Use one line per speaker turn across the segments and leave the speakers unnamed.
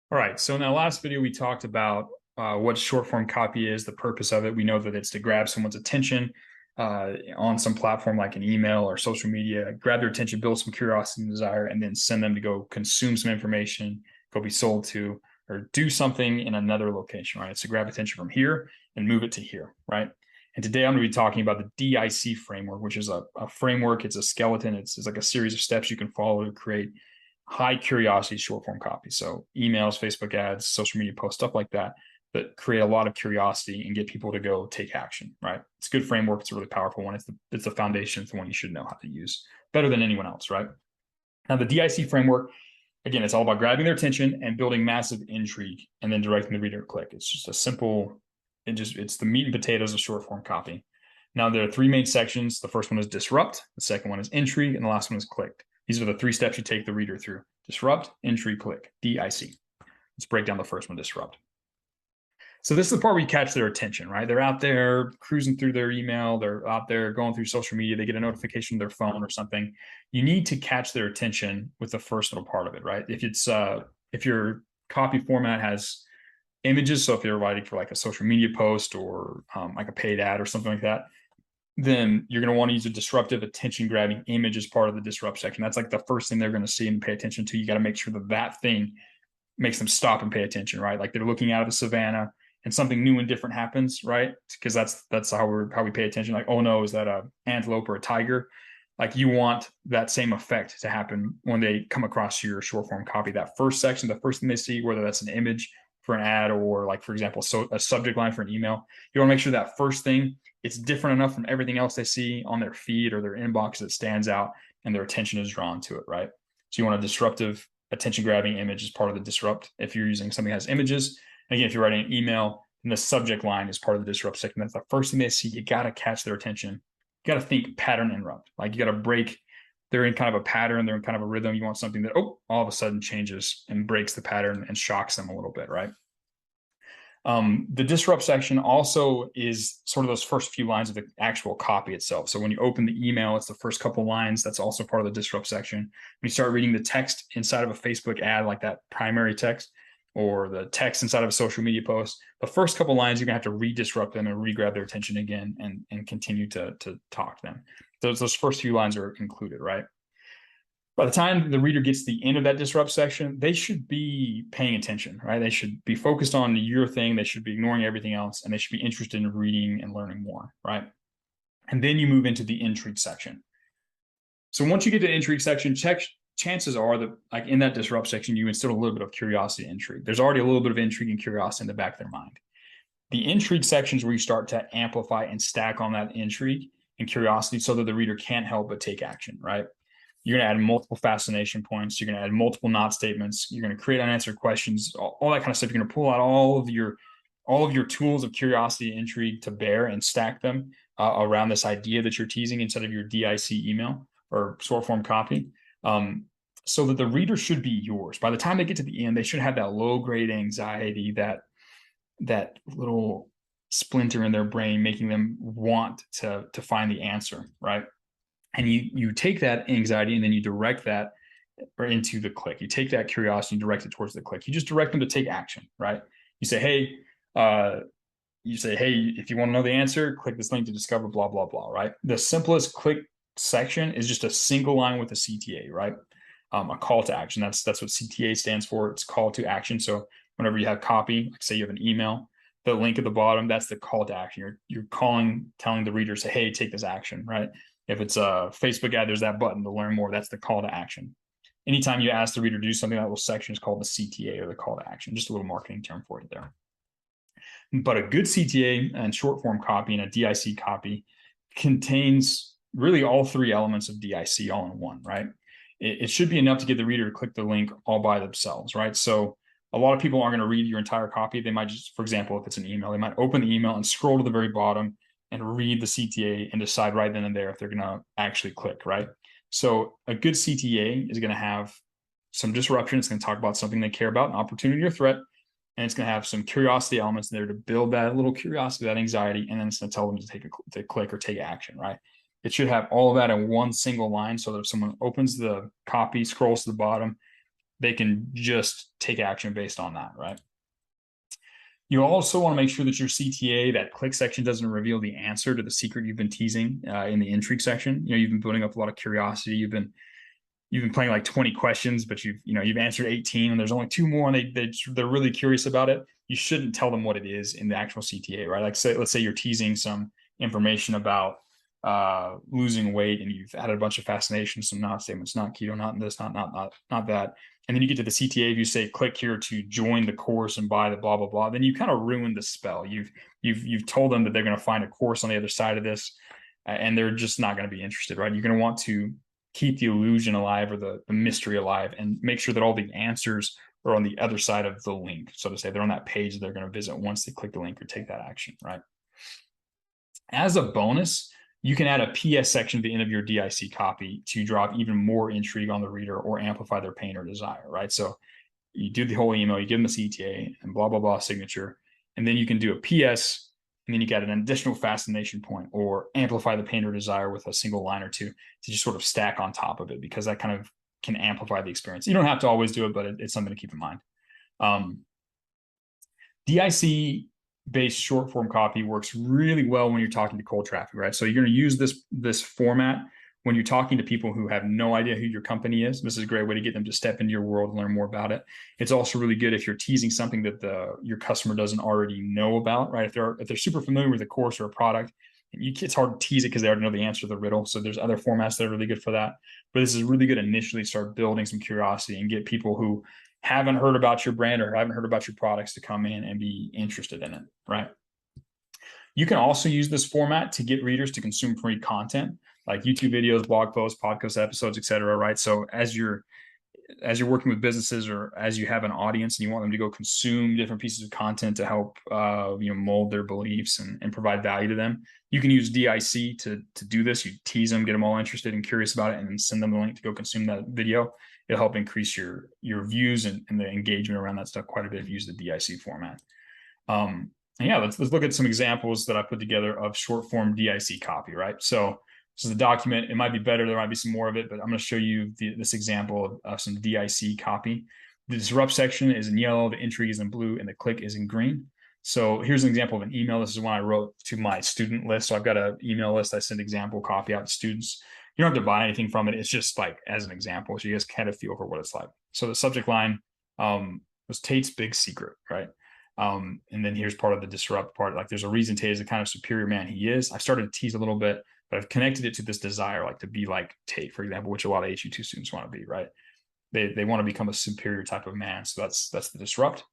All right. So in that last video, we talked about what short form copy is, the purpose of it. We know that it's to grab someone's attention on some platform like an email or social media, grab their attention, build some curiosity and desire, and then send them to go consume some information, go be sold to, or do something in another location, right? It's to grab attention from here and move it to here, right? And today I'm going to be talking about the DIC framework, which is a framework. It's a skeleton. It's like a series of steps you can follow to create high curiosity short form copy. So emails, Facebook ads, social media posts, stuff like that, that create a lot of curiosity and get people to go take action, right? It's a good framework. It's a really powerful one. It's the foundation. It's the one you should know how to use better than anyone else, right? Now, the DIC framework, again, it's all about grabbing their attention and building massive intrigue and then directing the reader to click. It's just a simple, it's the meat and potatoes of short form copy. Now, there are three main sections. The first one is disrupt, the second one is intrigue, and the last one is click. These are the three steps you take the reader through: disrupt, intrigue, click, DIC. Let's break down the first one, disrupt. So this is the part where you catch their attention, right? They're out there cruising through their email. They're out there going through social media. They get a notification on their phone or something. You need to catch their attention with the first little part of it, right? If your copy format has images, so if you're writing for like a social media post or like a paid ad or something like that, then you're going to want to use a disruptive attention grabbing image as part of the disrupt section. That's like the first thing they're going to see and pay attention to. You got to make sure that that thing makes them stop and pay attention, right? Like they're looking out of the savannah and something new and different happens, right? Because that's how we pay attention. Like, oh no, is that a antelope or a tiger? Like you want that same effect to happen when they come across your short form copy. That first section, the first thing they see, whether that's an image for an ad or like, for example, so a subject line for an email, you want to make sure that first thing, it's different enough from everything else they see on their feed or their inbox that stands out and their attention is drawn to it, right? So you want a disruptive attention grabbing image as part of the disrupt. If you're using something that has images, and again, if you're writing an email, and the subject line is part of the disrupt section, that's the first thing they see. You got to catch their attention. You got to think pattern interrupt. Like you got to break. They're in kind of a pattern. They're in kind of a rhythm. You want something that, all of a sudden changes and breaks the pattern and shocks them a little bit, right? The disrupt section also is sort of those first few lines of the actual copy itself. So when you open the email, it's the first couple lines. That's also part of the disrupt section. When you start reading the text inside of a Facebook ad, like that primary text, or the text inside of a social media post, the first couple lines, you're gonna have to re-disrupt them and re-grab their attention again and continue to talk to them. Those first few lines are included, right? By the time the reader gets to the end of that disrupt section, they should be paying attention, right? They should be focused on your thing. They should be ignoring everything else, and they should be interested in reading and learning more, right? And then you move into the intrigue section. So once you get to the intrigue section, chances are that like in that disrupt section, you instill a little bit of curiosity and intrigue. There's already a little bit of intrigue and curiosity in the back of their mind. The intrigue sections where you start to amplify and stack on that intrigue and curiosity so that the reader can't help but take action, right? You're going to add multiple fascination points. You're going to add multiple not statements. You're going to create unanswered questions, all that kind of stuff. You're going to pull out all of your tools of curiosity and intrigue to bear and stack them around this idea that you're teasing inside of your DIC email or short form copy, so that the reader should be yours. By the time they get to the end, they should have that low grade anxiety, that little splinter in their brain, making them want to find the answer, right? And you take that anxiety and then you direct that into the click. You take that curiosity and direct it towards the click. You just direct them to take action, right? You say, hey, if you want to know the answer, click this link to discover blah, blah, blah, right? The simplest click section is just a single line with a CTA, right? A call to action. That's what CTA stands for. It's call to action. So whenever you have copy, like say you have an email, the link at the bottom, that's the call to action. You're calling, telling the reader, say, hey, take this action, right? If it's a Facebook ad, there's that button to learn more. That's the call to action. Anytime you ask the reader to do something, that little section is called the CTA, or the call to action. Just a little marketing term for you there. But a good CTA and short form copy and a DIC copy contains really all three elements of DIC all in one, right? It should be enough to get the reader to click the link all by themselves, right? So a lot of people aren't going to read your entire copy. They might just, for example, if it's an email, they might open the email and scroll to the very bottom and read the CTA and decide right then and there if they're going to actually click, right? So a good CTA is going to have some disruption. It's going to talk about something they care about, an opportunity or threat, and it's going to have some curiosity elements there to build that little curiosity, that anxiety, and then it's going to tell them to click or take action, right? It should have all of that in one single line so that if someone opens the copy, scrolls to the bottom, they can just take action based on that, right? You also want to make sure that your CTA, that click section, doesn't reveal the answer to the secret you've been teasing in the intrigue section. You've been building up a lot of curiosity. You've been playing like 20 questions, but you've answered 18, and there's only 2 more, and they're really curious about it. You shouldn't tell them what it is in the actual CTA, right? Like let's say you're teasing some information about losing weight, and you've added a bunch of fascinations, some not statements, not keto, not this, not that. And then you get to the CTA, if you say click here to join the course and buy the blah blah blah, then you kind of ruined the spell. You've told them that they're going to find a course on the other side of this, and they're just not going to be interested, right? You're going to want to keep the illusion alive, or the mystery alive, and make sure that all the answers are on the other side of the link. So to say, they're on that page that they're going to visit once they click the link or take that action, right? As a bonus, you can add a PS section at the end of your DIC copy to drop even more intrigue on the reader or amplify their pain or desire, right? So you do the whole email, you give them a CTA and blah, blah, blah signature, and then you can do a PS, and then you got an additional fascination point or amplify the pain or desire with a single line or two to just sort of stack on top of it, because that kind of can amplify the experience. You don't have to always do it, but it's something to keep in mind. DIC based short form copy works really well when you're talking to cold traffic, right? So you're going to use this format when you're talking to people who have no idea who your company is. This is a great way to get them to step into your world and learn more about it. It's also really good if you're teasing something that your customer doesn't already know about, right? If they're super familiar with a course or a product, it's hard to tease it because they already know the answer to the riddle. So there's other formats that are really good for that. But this is really good initially start building some curiosity and get people who haven't heard about your brand or haven't heard about your products to come in and be interested in it, right? You can also use this format to get readers to consume free content like YouTube videos, blog posts, podcast episodes, etc. Right? So as you're working with businesses, or as you have an audience and you want them to go consume different pieces of content to help mold their beliefs and provide value to them, you can use DIC to do this. You tease them, get them all interested and curious about it, and then send them the link to go consume that video. It'll help increase your views and the engagement around that stuff quite a bit if you use the DIC format. Yeah, let's look at some examples that I put together of short form DIC copy, right? So this is a document. It might be better. There might be some more of it, but I'm going to show you this example of some DIC copy. The disrupt section is in yellow, the intrigue is in blue, and the click is in green. So here's an example of an email. This is one I wrote to my student list. So I've got an email list. I send example copy out to students. You don't have to buy anything from it. It's just like as an example, so you guys kind of feel for what it's like. So the subject line was Tate's big secret, right? And then here's part of the disrupt part. Like there's a reason Tate is the kind of superior man he is. I've started to tease a little bit, but I've connected it to this desire, like to be like Tate, for example, which a lot of HU2 students want to be, right? They want to become a superior type of man. So that's the disrupt.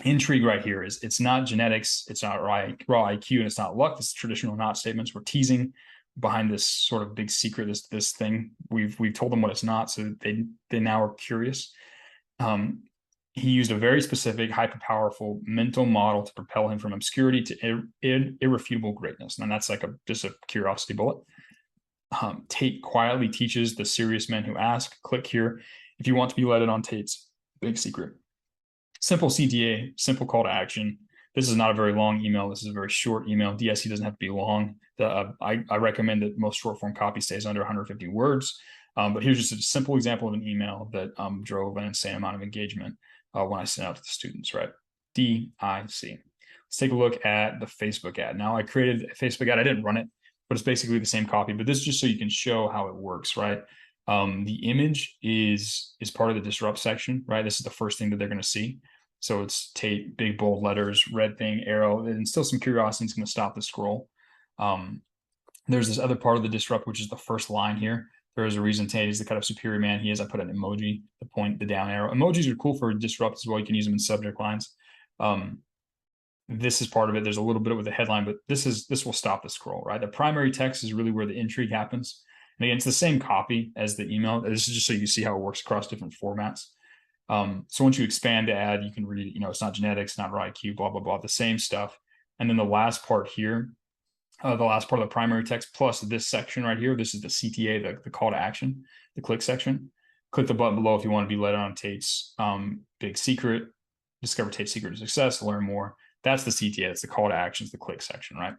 Intrigue right here is it's not genetics, it's not raw IQ, and it's not luck. This is traditional not statements. We're teasing behind this sort of big secret, this thing. We've told them what it's not, so they now are curious. He used a very specific, hyper-powerful mental model to propel him from obscurity to irrefutable greatness. And that's like just a curiosity bullet. Tate quietly teaches the serious men who ask. Click here if you want to be let in on Tate's big secret. Simple CTA, simple call to action. This is not a very long email. This is a very short email. DIC doesn't have to be long. I recommend that most short form copy stays under 150 words. But here's just a simple example of an email that drove an insane amount of engagement when I sent out to the students, right? DIC. Let's take a look at the Facebook ad. Now I created a Facebook ad. I didn't run it, but it's basically the same copy, but this is just so you can show how it works, right? The image is part of the disrupt section, right? This is the first thing that they're going to see. So it's Tate, big bold letters, red thing, arrow, and still some curiosity. It's going to stop the scroll. There's this other part of the disrupt, which is the first line here. There is a reason Tate is the kind of superior man he is. I put an emoji, the point, the down arrow. Emojis are cool for disrupt as well. You can use them in subject lines. This is part of it. There's a little bit with the headline, but this will stop the scroll, right? The primary text is really where the intrigue happens. And again, it's the same copy as the email. This is just so you see how it works across different formats. So once you expand the ad, you can read, it's not genetics, not raw IQ, blah, blah, blah, the same stuff. And then the last part here, the last part of the primary text plus this section right here, this is the CTA, the call to action, the click section. Click the button below if you want to be let on Tate's big secret, discover Tate's secret to success, learn more. That's the CTA, it's the call to action, it's the click section, right?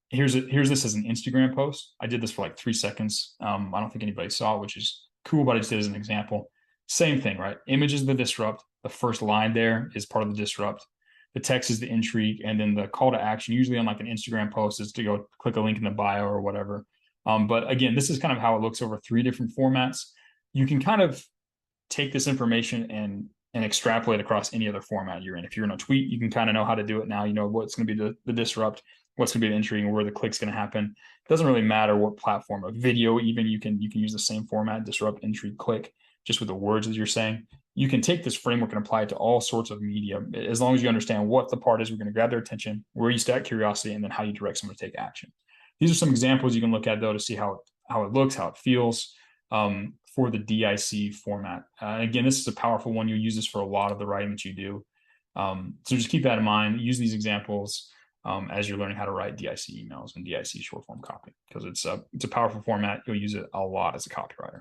Here's this as an Instagram post. I did this for like 3 seconds. I don't think anybody saw it, which is cool, but I just did as an example. Same thing, right? Image is the disrupt. The first line there is part of the disrupt. The text is the intrigue, and then the call to action, usually on like an Instagram post, is to go click a link in the bio or whatever. But again, this is kind of how it looks over 3 different formats. You can kind of take this information and extrapolate across any other format you're in. If you're in a tweet, you can kind of know how to do it now. You know what's going to be the disrupt, what's going to be the intrigue, and where the click's going to happen. It doesn't really matter what platform. A video, even you can use the same format: disrupt, intrigue, click, just with the words that you're saying. You can take this framework and apply it to all sorts of media, as long as you understand what the part is we're going to grab their attention, where you stack curiosity, and then how you direct someone to take action. These are some examples you can look at, though, to see how it looks, how it feels, for the DIC format. Again, this is a powerful one. You'll use this for a lot of the writing that you do. So just keep that in mind. Use these examples as you're learning how to write DIC emails and DIC short form copy, because it's a powerful format. You'll use it a lot as a copywriter.